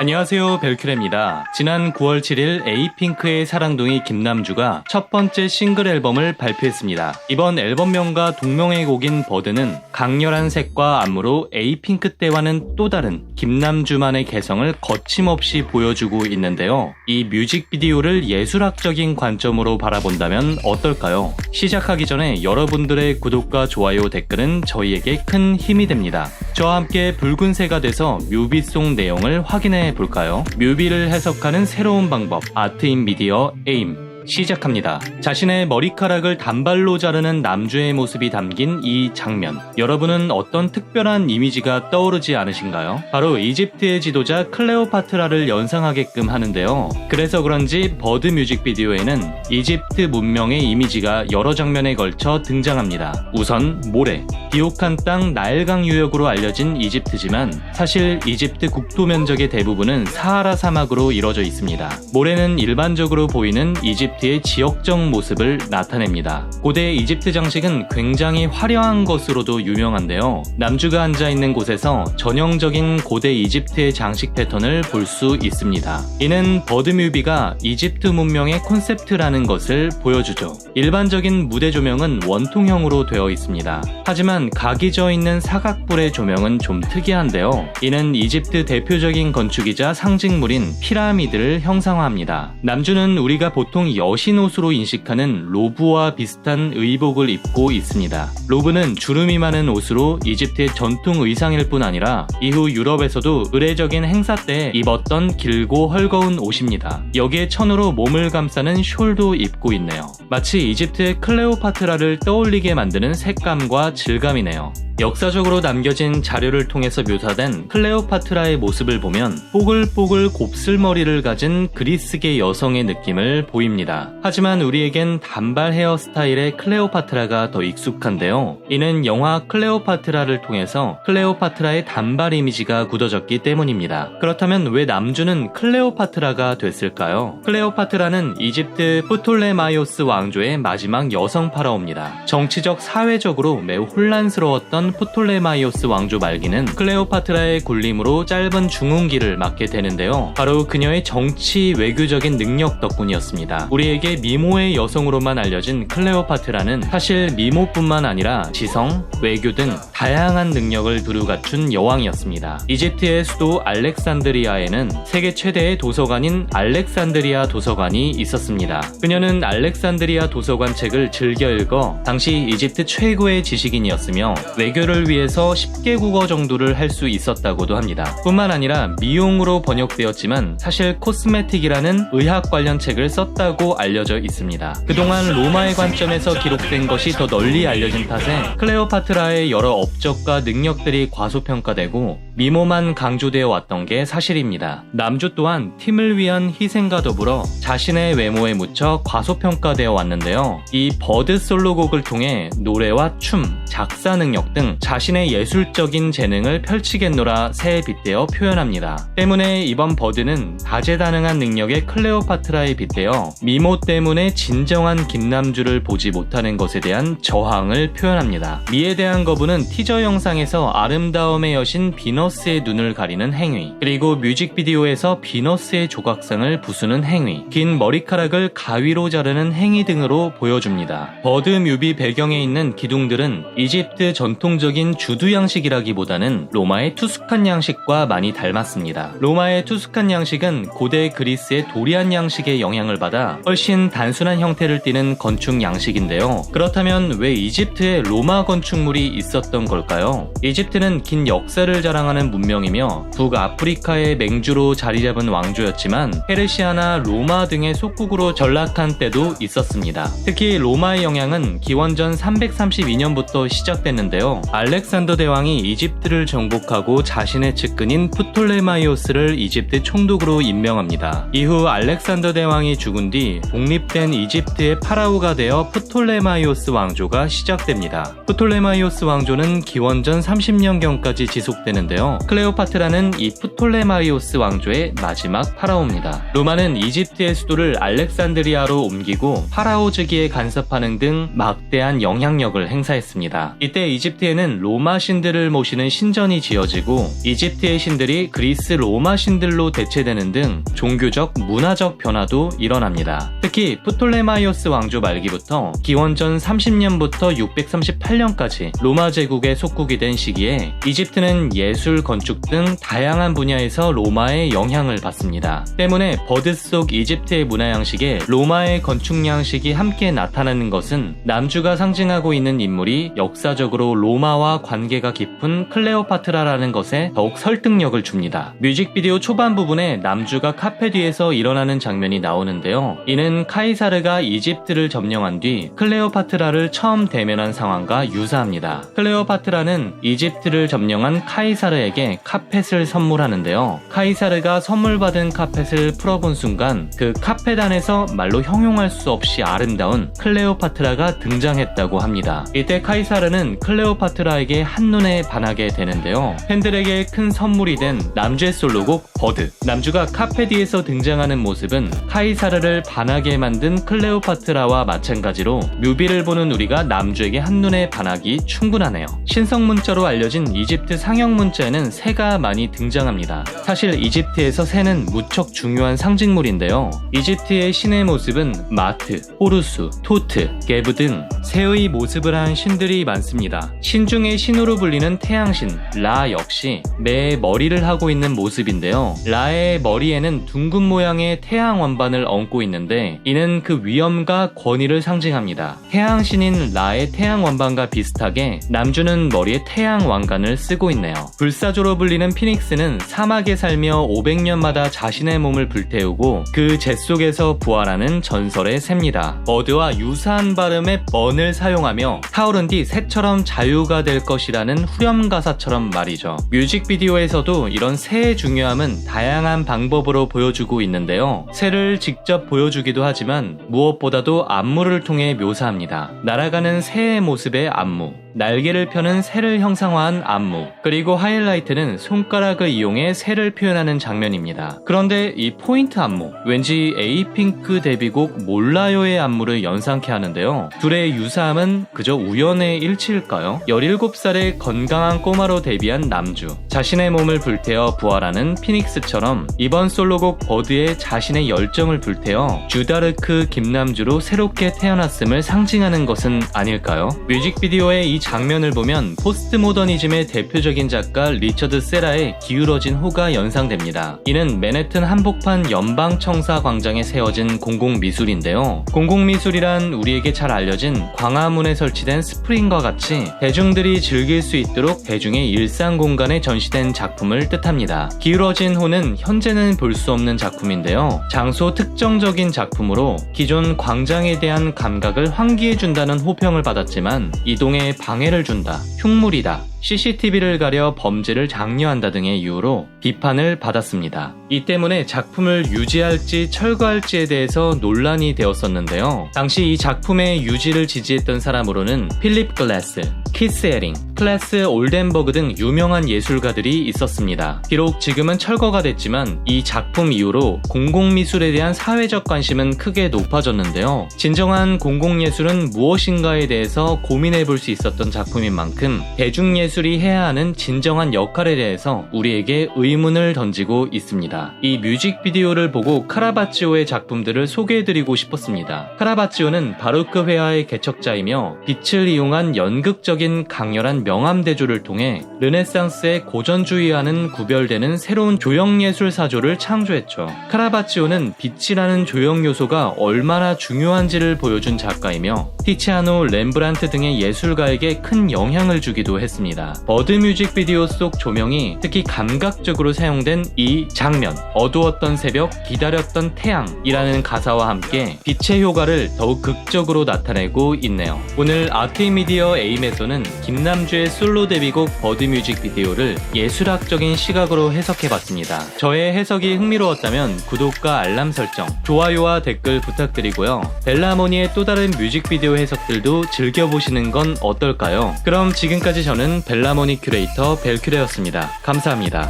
안녕하세요, 벨큐레입니다. 지난 9월 7일 에이핑크의 사랑둥이 김남주가 첫 번째 싱글 앨범을 발표했습니다. 이번 앨범명과 동명의 곡인 버드는 강렬한 색과 안무로 에이핑크 때와는 또 다른 김남주만의 개성을 거침없이 보여주고 있는데요. 이 뮤직비디오를 예술학적인 관점으로 바라본다면 어떨까요? 시작하기 전에 여러분들의 구독과 좋아요, 댓글은 저희에게 큰 힘이 됩니다. 저와 함께 붉은새가 돼서 뮤비 속 내용을 확인해 볼까요? 뮤비를 해석하는 새로운 방법, 아트인 미디어 에임 시작합니다. 자신의 머리카락을 단발로 자르는 남주의 모습이 담긴 이 장면, 여러분은 어떤 특별한 이미지가 떠오르지 않으신가요? 바로 이집트의 지도자 클레오파트라를 연상하게끔 하는데요. 그래서 그런지 버드 뮤직비디오에는 이집트 문명의 이미지가 여러 장면에 걸쳐 등장합니다. 우선 모래, 비옥한 땅 나일강 유역으로 알려진 이집트지만 사실 이집트 국토 면적의 대부분은 사하라 사막으로 이루어져 있습니다. 모래는 일반적으로 보이는 이집트의 지역적 모습을 나타냅니다. 고대 이집트 장식은 굉장히 화려한 것으로도 유명한데요. 남주가 앉아있는 곳에서 전형적인 고대 이집트의 장식 패턴을 볼 수 있습니다. 이는 버드 뮤비가 이집트 문명의 콘셉트라는 것을 보여주죠. 일반적인 무대 조명은 원통형으로 되어 있습니다. 하지만 각이 져 있는 사각불의 조명은 좀 특이한데요. 이는 이집트 대표적인 건축이자 상징물인 피라미드를 형상화합니다. 남주는 우리가 보통 여신 옷으로 인식하는 로브와 비슷한 의복을 입고 있습니다. 로브는 주름이 많은 옷으로 이집트의 전통 의상일 뿐 아니라 이후 유럽에서도 의례적인 행사 때 입었던 길고 헐거운 옷입니다. 여기에 천으로 몸을 감싸는 숄도 입고 있네요. 마치 이집트의 클레오파트라를 떠올리게 만드는 색감과 질감이네요. 역사적으로 남겨진 자료를 통해서 묘사된 클레오파트라의 모습을 보면 뽀글뽀글 곱슬머리를 가진 그리스계 여성의 느낌을 보입니다. 하지만 우리에겐 단발 헤어스타일의 클레오파트라가 더 익숙한데요. 이는 영화 클레오파트라를 통해서 클레오파트라의 단발 이미지가 굳어졌기 때문입니다. 그렇다면 왜 남주는 클레오파트라가 됐을까요? 클레오파트라는 이집트 프톨레마이오스 왕조의 마지막 여성 파라오입니다. 정치적, 사회적으로 매우 혼란스러웠던 프톨레마이오스 왕조 말기는 클레오파트라의 굴림으로 짧은 중흥기를 맞게 되는데요. 바로 그녀의 정치, 외교적인 능력 덕분이었습니다. 우리에게 미모의 여성으로만 알려진 클레오파트라는 사실 미모뿐만 아니라 지성, 외교 등 다양한 능력을 두루 갖춘 여왕이었습니다. 이집트의 수도 알렉산드리아에는 세계 최대의 도서관인 알렉산드리아 도서관이 있었습니다. 그녀는 알렉산드리아 도서관 책을 즐겨 읽어 당시 이집트 최고의 지식인이었으며 외교를 위해서 10개 국어 정도를 할 수 있었다고도 합니다. 뿐만 아니라 미용으로 번역되었지만 사실 코스메틱이라는 의학 관련 책을 썼다고 알려져 있습니다. 그동안 로마의 관점에서 기록된 것이 더 널리 알려진 탓에 클레오파트라의 여러 업적과 능력들이 과소평가되고 미모만 강조되어 왔던 게 사실입니다. 남주 또한 팀을 위한 희생과 더불어 자신의 외모에 묻혀 과소평가되어 왔는데요. 이 버드 솔로곡을 통해 노래와 춤, 작사 능력 등 자신의 예술적인 재능을 펼치겠노라 새에 빗대어 표현합니다. 때문에 이번 버드는 다재다능한 능력의 클레오파트라에 빗대어 미모 때문에 진정한 김남주를 보지 못하는 것에 대한 저항을 표현합니다. 미에 대한 거부는 티저 영상에서 아름다움의 여신 비너스의 눈을 가리는 행위, 그리고 뮤직비디오에서 비너스의 조각상을 부수는 행위, 긴 머리카락을 가위로 자르는 행위 등으로 보여줍니다. 버드 뮤비 배경에 있는 기둥들은 이집트 전통적인 주두 양식이라기보다는 로마의 투스칸 양식과 많이 닮았습니다. 로마의 투스칸 양식은 고대 그리스의 도리안 양식의 영향을 받아 훨씬 단순한 형태를 띠는 건축 양식인데요. 그렇다면 왜 이집트에 로마 건축물이 있었던 걸까요? 이집트는 긴 역사를 자랑하는 문명이며 북아프리카의 맹주로 자리잡은 왕조였지만 페르시아나 로마 등의 속국으로 전락한 때도 있었습니다. 특히 로마의 영향은 기원전 332년부터 시작됐는데요. 알렉산더 대왕이 이집트를 정복하고 자신의 측근인 프톨레마이오스를 이집트 총독으로 임명합니다. 이후 알렉산더 대왕이 죽은 뒤 독립된 이집트의 파라오가 되어 프톨레마이오스 왕조가 시작됩니다. 프톨레마이오스 왕조는 기원전 30년경까지 지속되는데요. 클레오파트라는 이 프톨레마이오스 왕조의 마지막 파라오입니다. 로마는 이집트의 수도를 알렉산드리아로 옮기고 파라오 즉위에 간섭하는 등 막대한 영향력을 행사했습니다. 이때 이집트에는 로마 신들을 모시는 신전이 지어지고 이집트의 신들이 그리스 로마 신들로 대체되는 등 종교적, 문화적 변화도 일어납니다. 특히 프톨레마이오스 왕조 말기부터 기원전 30년부터 638년까지 로마 제국의 속국이 된 시기에 이집트는 예술, 건축 등 다양한 분야에서 로마의 영향을 받습니다. 때문에 버드 속 이집트의 문화 양식에 로마의 건축 양식이 함께 나타나는 것은 남주가 상징하고 있는 인물이 역사적으로 로마와 관계가 깊은 클레오파트라라는 것에 더욱 설득력을 줍니다. 뮤직비디오 초반 부분에 남주가 카페 뒤에서 일어나는 장면이 나오는데요. 이는 카이사르가 이집트를 점령한 뒤 클레오파트라를 처음 대면한 상황과 유사합니다. 클레오파트라는 이집트를 점령한 카이사르에게 카펫을 선물하는데요. 카이사르가 선물 받은 카펫을 풀어본 순간 그 카펫 안에서 말로 형용할 수 없이 아름다운 클레오파트라가 등장했다고 합니다. 이때 카이사르는 클레오파트라에게 한눈에 반하게 되는데요. 팬들에게 큰 선물이 된 남주의 솔로곡 버드. 남주가 카페 뒤에서 등장하는 모습은 카이사르를 반하게 만든 클레오파트라와 마찬가지로 뮤비를 보는 우리가 남주에게 한눈에 반하기 충분하네요. 신성 문자로 알려진 이집트 상형 문자에는 새가 많이 등장합니다. 사실 이집트에서 새는 무척 중요한 상징물인데요. 이집트의 신의 모습은 마트, 호루스, 토트, 게브 등 새의 모습을 한 신들이 많습니다. 신 중에 신으로 불리는 태양신 라 역시 매의 머리를 하고 있는 모습인데요. 라의 머리에는 둥근 모양의 태양 원반을 얹고 있는데 이는 그 위엄과 권위를 상징합니다. 태양신인 라의 태양 원반과 비슷하게 남주는 머리에 태양 왕관을 쓰고 있네요. 불사조로 불리는 피닉스는 사막에 살며 500년마다 자신의 몸을 불태우고 그 재 속에서 부활하는 전설의 새입니다. 버드와 유사한 발음의 번을 사용하며 타오른 뒤 새처럼 자유가 될 것이라는 후렴가사처럼 말이죠. 뮤직비디오에서도 이런 새의 중요함은 다양한 방법으로 보여주고 있는데요. 새를 직접 보여주기도 하지만 무엇보다도 안무를 통해 묘사합니다. 날아가는 새의 모습의 안무, 날개를 펴는 새를 형상화한 안무, 그리고 하이라이트는 손가락을 이용해 새를 표현하는 장면입니다. 그런데 이 포인트 안무, 왠지 에이핑크 데뷔곡 몰라요의 안무를 연상케 하는데요. 둘의 유사함은 그저 우연의 일치일까요? 17살의 건강한 꼬마로 데뷔한 남주, 자신의 몸을 불태워 부활하는 피닉스처럼 이번 솔로곡 버드에 자신의 열정을 불태워 주다르크 김남주로 새롭게 태어났음을 상징하는 것은 아닐까요? 뮤직비디오의 이 장면을 보면 포스트 모더니즘의 대표적인 작가 리처드 세라의 기울어진 호가 연상됩니다. 이는 맨해튼 한복판 연방청사 광장에 세워진 공공미술인데요. 공공미술이란 우리에게 잘 알려진 광화문에 설치된 스프링과 같이 대중들이 즐길 수 있도록 대중의 일상 공간에 전시된 작품을 뜻합니다. 기울어진 호는 현재는 볼 수 없는 작품인데요. 장소 특정적인 작품으로 기존 광장에 대한 감각을 환기해준다는 호평을 받았지만 이동에 방해를 준다, 흉물이다, CCTV를 가려 범죄를 장려한다 등의 이유로 비판을 받았습니다. 이 때문에 작품을 유지할지 철거할지에 대해서 논란이 되었었는데요. 당시 이 작품의 유지를 지지했던 사람으로는 필립 글래스, 키스 에링, 클래스 올덴버그 등 유명한 예술가들이 있었습니다. 비록 지금은 철거가 됐지만 이 작품 이후로 공공미술에 대한 사회적 관심은 크게 높아졌는데요. 진정한 공공예술은 무엇인가에 대해서 고민해볼 수 있었던 작품인 만큼 대중예술이 해야 하는 진정한 역할에 대해서 우리에게 의문을 던지고 있습니다. 이 뮤직비디오를 보고 카라바치오의 작품들을 소개해드리고 싶었습니다. 카라바치오는 바로크 회화의 개척자이며 빛을 이용한 연극적인 강렬한 명암대조를 통해 르네상스의 고전주의와는 구별되는 새로운 조형예술 사조를 창조했죠. 카라바치오는 빛이라는 조형 요소가 얼마나 중요한지를 보여준 작가이며 티치아노, 렘브란트 등의 예술가에게 큰 영향을 주기도 했습니다. 버드 뮤직비디오 속 조명이 특히 감각적으로 사용된 이 장면, 어두웠던 새벽, 기다렸던 태양이라는 가사와 함께 빛의 효과를 더욱 극적으로 나타내고 있네요. 오늘 아트미디어 에임에서는 김남주의 솔로 데뷔곡 버드 뮤직비디오를 예술학적인 시각으로 해석해봤습니다. 저의 해석이 흥미로웠다면 구독과 알람 설정, 좋아요와 댓글 부탁드리고요. 벨라모니의 또 다른 뮤직비디오 시나리오 해석들도 즐겨보시는 건 어떨까요? 그럼 지금까지 저는 벨라모니 큐레이터 벨큐레였습니다. 감사합니다.